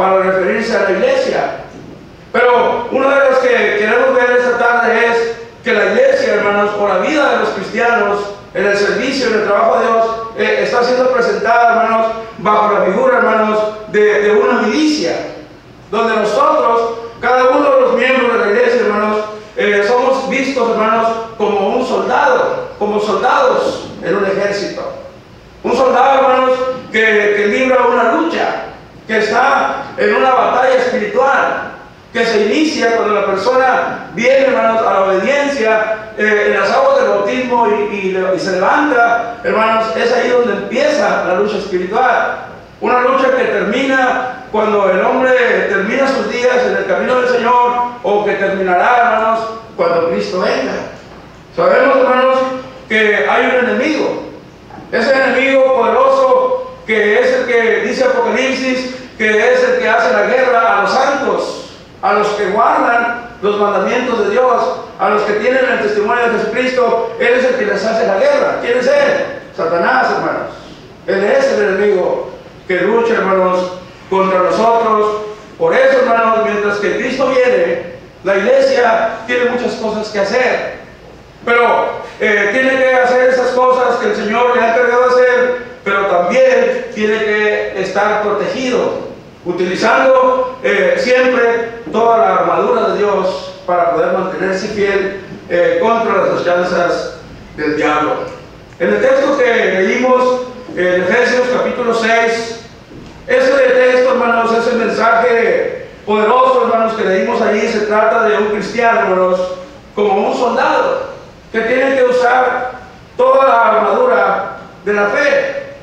para referirse a la iglesia. Pero una de las que queremos ver esta tarde es que la iglesia, hermanos, o la vida de los cristianos en el servicio, en el trabajo de Dios, está siendo presentada, hermanos, bajo la figura, hermanos, de una milicia, donde nosotros, cada uno de los miembros de la iglesia, hermanos, somos vistos, hermanos, como un soldado, como soldados en un ejército. Un soldado, hermanos, que libra una lucha, que está en una batalla espiritual, que se inicia cuando la persona viene, hermanos, a la obediencia en las aguas del bautismo y se levanta, hermanos. Es ahí donde empieza la lucha espiritual. Una lucha que termina cuando el hombre termina sus días en el camino del Señor, o que terminará, hermanos, cuando Cristo venga. Sabemos, hermanos, que hay un enemigo. Ese enemigo poderoso, que es el que dice Apocalipsis, que es el que hace la guerra a los santos, a los que guardan los mandamientos de Dios, a los que tienen el testimonio de Jesucristo. Él es el que les hace la guerra. ¿Quién es él? Satanás, hermanos. Él es el enemigo que lucha, hermanos, contra nosotros. Por eso, hermanos, mientras que Cristo viene, la iglesia tiene muchas cosas que hacer, pero tiene que hacer esas cosas que el Señor le ha encargado de hacer, pero también tiene que estar protegido, utilizando siempre toda la armadura de Dios para poder mantenerse fiel contra las acechanzas del diablo. En el texto que leímos, en Efesios capítulo 6, ese texto, hermanos, ese mensaje poderoso, hermanos, que leímos allí, se trata de un cristiano, hermanos, como un soldado, que tiene que usar toda la armadura de la fe.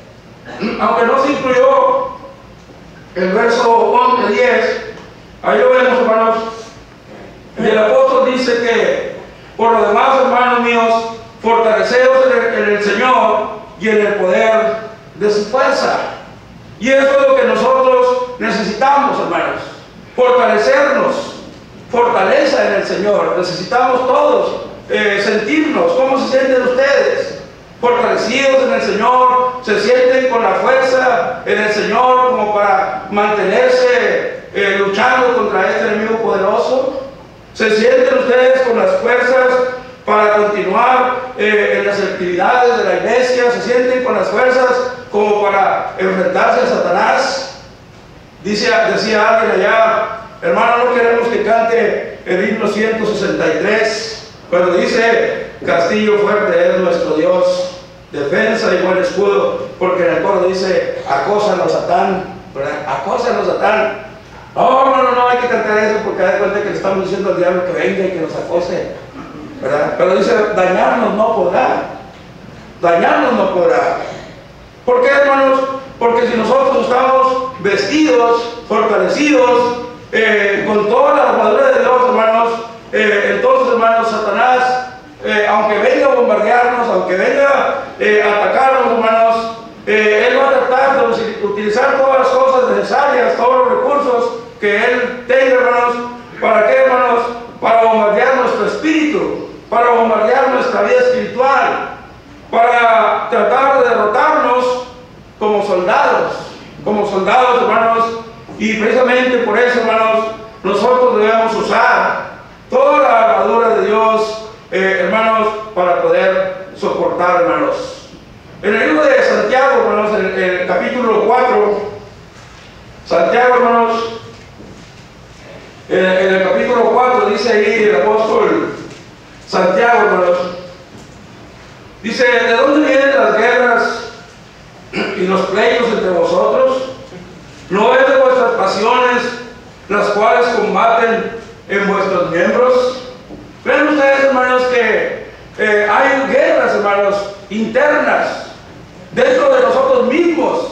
Aunque no se incluyó el verso 11-10, ahí lo vemos, hermanos, y el apóstol dice que, por lo demás, hermanos míos, fortaleceos en el Señor y en el poder de su fuerza. Y eso es lo que nosotros necesitamos, hermanos, fortalecernos, fortaleza en el Señor. Necesitamos todos sentirnos. ¿Cómo se sienten ustedes? Fortalecidos en el Señor, se sienten con la fuerza en el Señor como para mantenerse luchando contra este enemigo poderoso. Se sienten ustedes con las fuerzas para continuar en las actividades de la iglesia. Se sienten con las fuerzas como para enfrentarse a Satanás. Decía alguien allá, hermano, no queremos que cante el himno 163, cuando dice: castillo fuerte es nuestro Dios, defensa y buen escudo, porque en el coro dice: acósanos Satán, ¿verdad? Acósanos Satán. No hay que cantar eso, porque da cuenta que le estamos diciendo al diablo que venga y que nos acose, ¿verdad? Pero dice: dañarnos no podrá, dañarnos no podrá. ¿Por qué, hermanos? Porque si nosotros estamos vestidos, fortalecidos, con toda la armadura de Dios, hermanos, entonces, hermanos, Satanás, aunque venga a bombardearnos, aunque venga a atacarnos, hermanos, él va a tratar de utilizar todas las cosas necesarias, todos los recursos que él tenga, hermanos. ¿Para qué, hermanos? Para bombardear nuestro espíritu, para bombardear nuestra vida espiritual, para tratar de derrotarnos como soldados, hermanos. Y precisamente por eso, hermanos, nosotros debemos usar toda la armadura de Dios, hermanos, para poder soportar, hermanos. En el libro de Santiago, hermanos, en el capítulo 4, Santiago, hermanos, en el capítulo 4 dice ahí el apóstol Santiago, hermanos, dice: ¿de dónde vienen las guerras y los pleitos entre vosotros? ¿No es de vuestras pasiones las cuales combaten en vuestros miembros? ¿Ven ustedes, hermanos, que hay guerras, hermanos, internas dentro de nosotros mismos,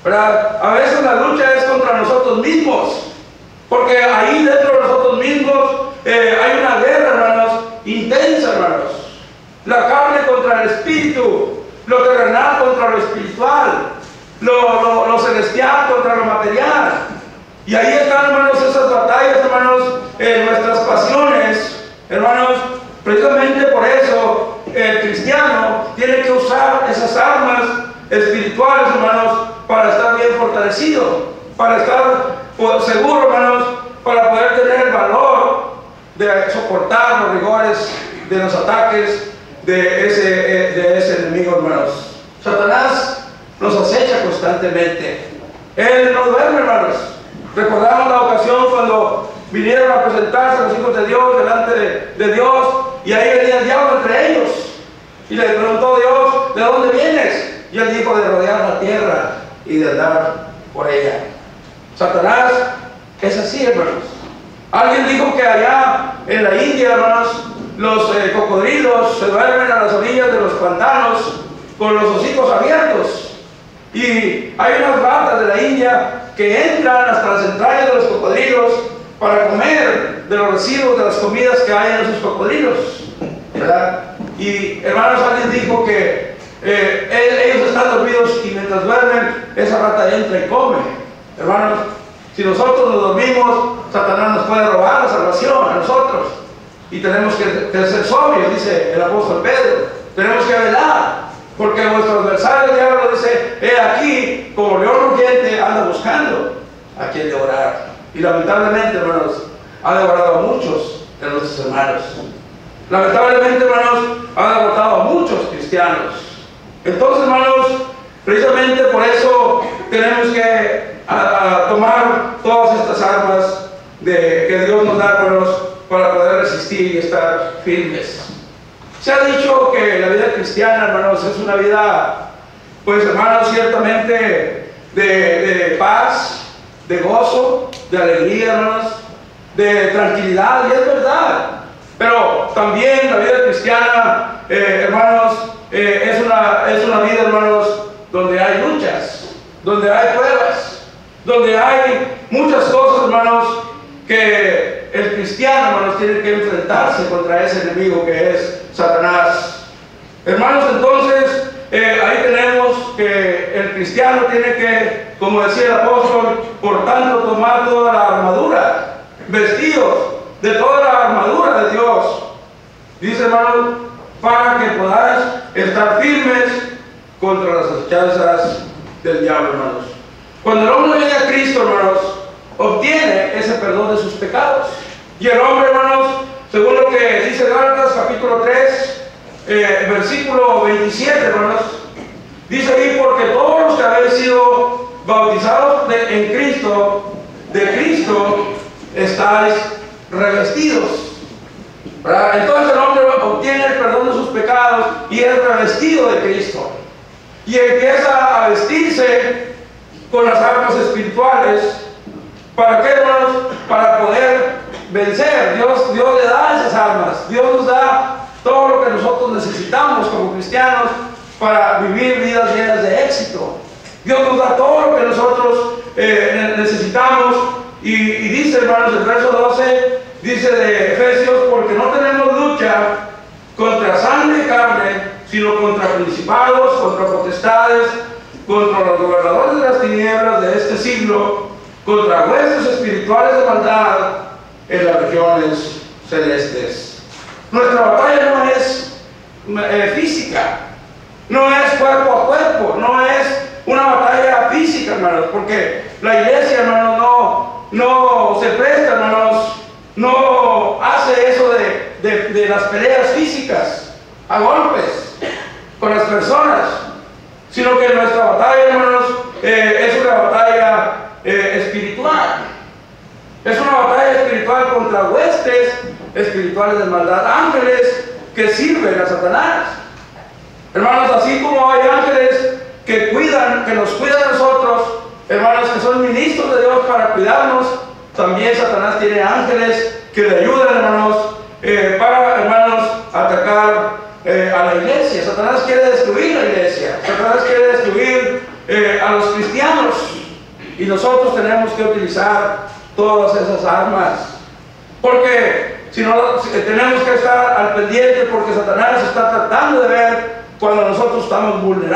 ¿verdad? A veces la lucha es contra nosotros mismos, porque ahí dentro de nosotros mismos hay una guerra, hermanos, intensa, hermanos. La carne contra el espíritu, lo terrenal contra lo espiritual, lo celestial contra lo material. Y ahí están, hermanos, esas batallas, hermanos, nuestras pasiones, hermanos. Precisamente por eso el cristiano tiene que usar esas armas espirituales, hermanos, para estar bien fortalecido, para estar seguro, hermanos, para poder tener el valor de soportar los rigores de los ataques de ese enemigo, hermanos. Satanás nos acecha constantemente. Él no duerme, hermanos. Recordamos la ocasión cuando vinieron a presentarse los hijos de Dios delante de Dios, y ahí venía el diablo entre ellos. Y le preguntó Dios: ¿de dónde vienes? Y él dijo: de rodear la tierra y de andar por ella. Satanás es así, hermanos. Alguien dijo que allá en la India, hermanos, los cocodrilos se duermen a las orillas de los pantanos con los hocicos abiertos. Y hay unas ratas de la India que entran hasta las entrañas de los cocodrilos para comer de los residuos de las comidas que hay en esos cocodrilos, ¿verdad? Y, hermanos, alguien dijo que ellos están dormidos y mientras duermen, esa rata entra y come. Hermanos, si nosotros nos dormimos, Satanás nos puede robar la salvación a nosotros. Y tenemos que ser sobrios, dice el apóstol Pedro. Tenemos que velar, porque nuestro adversario, el diablo, dice: he aquí, como león rugiente, anda buscando a quien devorar. Y lamentablemente, hermanos, ha devorado a muchos de nuestros hermanos. Lamentablemente, hermanos, ha derrotado a muchos cristianos. Entonces, hermanos, precisamente por eso tenemos que tomar todas estas armas que Dios nos da, hermanos, para poder resistir y estar firmes. Se ha dicho que la vida cristiana, hermanos, es una vida, pues, hermanos, ciertamente de paz, de gozo, de alegría, hermanos, de tranquilidad, y es verdad. Pero también la vida cristiana, hermanos, es una vida, hermanos, donde hay luchas, donde hay pruebas, donde hay muchas cosas, hermanos, que el cristiano, hermanos, tiene que enfrentarse contra ese enemigo que es Satanás. Hermanos, entonces, ahí tenemos que el cristiano tiene que, como decía el apóstol, por tanto, tomar toda la armadura, vestidos de toda la armadura de Dios. Dice, hermanos, para que podáis estar firmes contra las acechanzas del diablo, hermanos. Cuando el hombre viene a Cristo, hermanos, obtiene ese perdón de sus pecados. Y el hombre, hermanos, según lo que dice Gálatas capítulo 3, versículo 27, hermanos, dice ahí: porque todos los que habéis sido bautizados en Cristo, de Cristo estáis revestidos, ¿verdad? Entonces el hombre obtiene el perdón de sus pecados y es revestido de Cristo, y empieza a vestirse con las armas espirituales. ¿Para qué, hermanos? Para poder vencer. Dios le da esas armas. Dios nos da todo lo que nosotros necesitamos como cristianos para vivir vidas llenas de éxito. Dios nos da todo lo que nosotros necesitamos. Y dice, hermanos, el verso 12, dice de Efesios: porque no tenemos lucha contra sangre y carne, sino contra principados, contra potestades, contra los gobernadores de las tinieblas de este siglo, contra huestes espirituales de maldad en las regiones celestes. Nuestra batalla no es física, no es cuerpo a cuerpo, no es una batalla física, hermanos, porque la iglesia, hermanos, no se presta, hermanos, no hace eso de las peleas físicas a golpes con las personas, sino que nuestra batalla, hermanos, es una batalla espiritual. Es una batalla espiritual contra huestes espirituales de maldad, ángeles que sirven a Satanás. Hermanos, así como hay ángeles que nos cuidan a nosotros, hermanos, que son ministros de Dios para cuidarnos, también Satanás tiene ángeles que le ayudan, hermanos, para, hermanos, atacar a la iglesia. Satanás quiere destruir la iglesia, Satanás quiere destruir a los cristianos, y nosotros tenemos que utilizar todas esas armas, porque si no, tenemos que estar al pendiente, porque Satanás está tratando de ver cuando nosotros estamos vulnerables.